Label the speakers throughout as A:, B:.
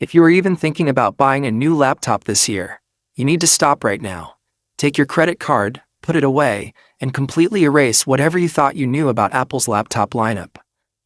A: If you are even thinking about buying a new laptop this year, you need to stop right now. Take your credit card, put it away, and completely erase whatever you thought you knew about Apple's laptop lineup.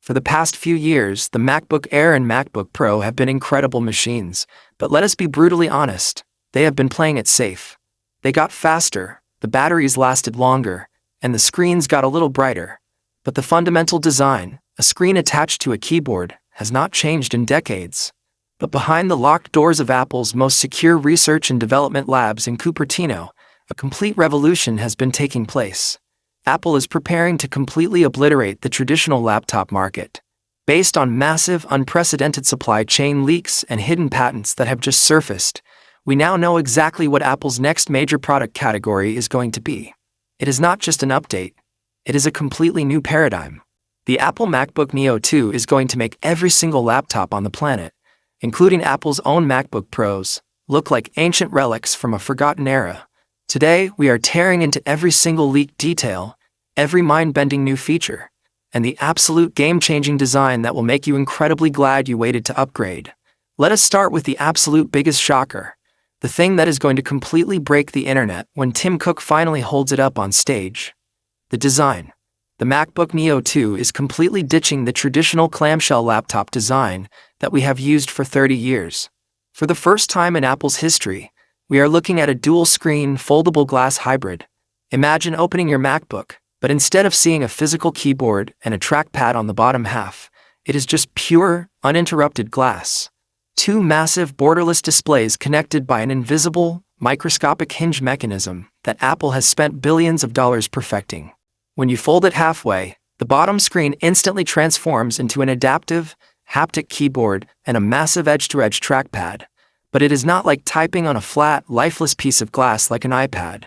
A: For the past few years, the MacBook Air and MacBook Pro have been incredible machines, but let us be brutally honest, they have been playing it safe. They got faster, the batteries lasted longer, and the screens got a little brighter. But the fundamental design, a screen attached to a keyboard, has not changed in decades. But behind the locked doors of Apple's most secure research and development labs in Cupertino, a complete revolution has been taking place. Apple is preparing to completely obliterate the traditional laptop market. Based on massive, unprecedented supply chain leaks and hidden patents that have just surfaced, we now know exactly what Apple's next major product category is going to be. It is not just an update. It is a completely new paradigm. The Apple MacBook Neo 2 is going to make every single laptop on the planet, including Apple's own MacBook Pros, look like ancient relics from a forgotten era. Today, we are tearing into every single leaked detail, every mind-bending new feature, and the absolute game-changing design that will make you incredibly glad you waited to upgrade. Let us start with the absolute biggest shocker, the thing that is going to completely break the internet when Tim Cook finally holds it up on stage. The design. The MacBook Neo 2 is completely ditching the traditional clamshell laptop design that we have used for 30 years. For the first time in Apple's history, we are looking at a dual-screen, foldable glass hybrid. Imagine opening your MacBook, but instead of seeing a physical keyboard and a trackpad on the bottom half, it is just pure, uninterrupted glass. Two massive borderless displays connected by an invisible, microscopic hinge mechanism that Apple has spent billions of dollars perfecting. When you fold it halfway, the bottom screen instantly transforms into an adaptive, haptic keyboard and a massive edge-to-edge trackpad. But it is not like typing on a flat, lifeless piece of glass like an iPad.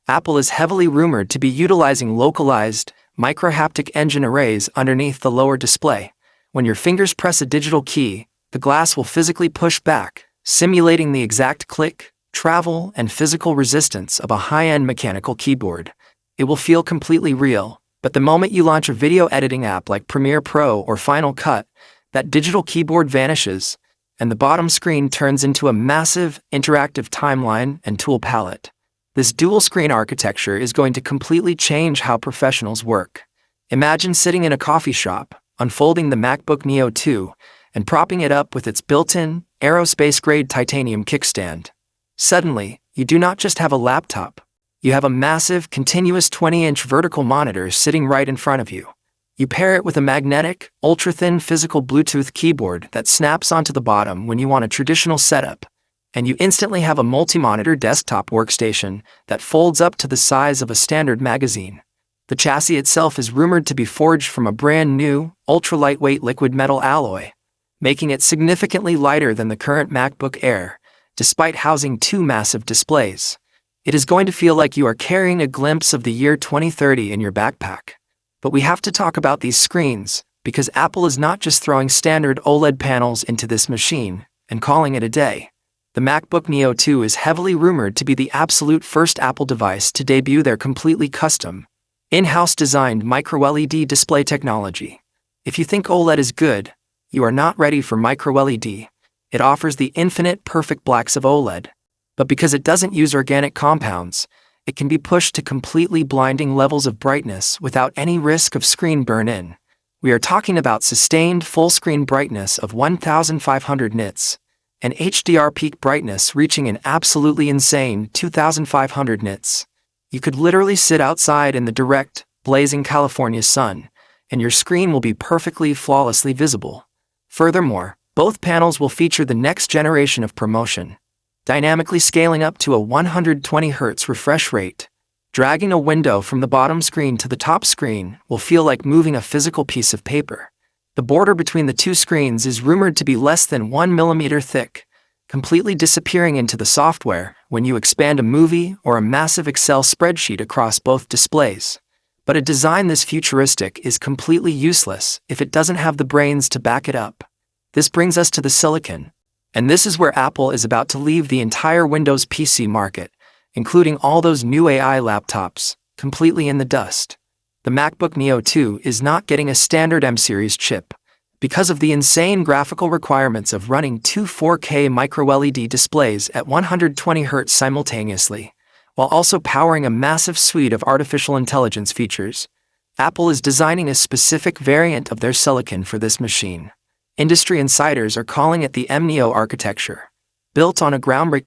A: Apple is heavily rumored to be utilizing localized, micro-haptic engine arrays underneath the lower display. When your fingers press a digital key, the glass will physically push back, simulating the exact click, travel, and physical resistance of a high-end mechanical keyboard. It will feel completely real, but the moment you launch a video editing app like Premiere Pro or Final Cut, that digital keyboard vanishes, and the bottom screen turns into a massive, interactive timeline and tool palette. This dual-screen architecture is going to completely change how professionals work. Imagine sitting in a coffee shop, unfolding the MacBook Neo 2, and propping it up with its built-in, aerospace-grade titanium kickstand. Suddenly, you do not just have a laptop. You have a massive, continuous 20-inch vertical monitor sitting right in front of you. You pair it with a magnetic, ultra-thin physical Bluetooth keyboard that snaps onto the bottom when you want a traditional setup, and you instantly have a multi-monitor desktop workstation that folds up to the size of a standard magazine. The chassis itself is rumored to be forged from a brand new, ultra-lightweight liquid metal alloy, making it significantly lighter than the current MacBook Air, despite housing two massive displays. It is going to feel like you are carrying a glimpse of the year 2030 in your backpack. But we have to talk about these screens, because Apple is not just throwing standard OLED panels into this machine and calling it a day. The MacBook Neo 2 is heavily rumored to be the absolute first Apple device to debut their completely custom, in-house designed micro-LED display technology. If you think OLED is good, you are not ready for micro-LED. It offers the infinite perfect blacks of OLED. But because it doesn't use organic compounds, it can be pushed to completely blinding levels of brightness without any risk of screen burn-in. We are talking about sustained full-screen brightness of 1,500 nits, and HDR peak brightness reaching an absolutely insane 2,500 nits. You could literally sit outside in the direct, blazing California sun, and your screen will be perfectly, flawlessly visible. Furthermore, both panels will feature the next generation of ProMotion, dynamically scaling up to a 120 Hz refresh rate. Dragging a window from the bottom screen to the top screen will feel like moving a physical piece of paper. The border between the two screens is rumored to be less than 1 millimeter thick, completely disappearing into the software when you expand a movie or a massive Excel spreadsheet across both displays. But a design this futuristic is completely useless if it doesn't have the brains to back it up. This brings us to the silicon. And this is where Apple is about to leave the entire Windows PC market, including all those new AI laptops, completely in the dust. The MacBook Neo 2 is not getting a standard M-series chip. Because of the insane graphical requirements of running two 4K micro-LED displays at 120 Hz simultaneously, while also powering a massive suite of artificial intelligence features, Apple is designing a specific variant of their silicon for this machine. Industry insiders are calling it the M Neo architecture, built on a groundbreaking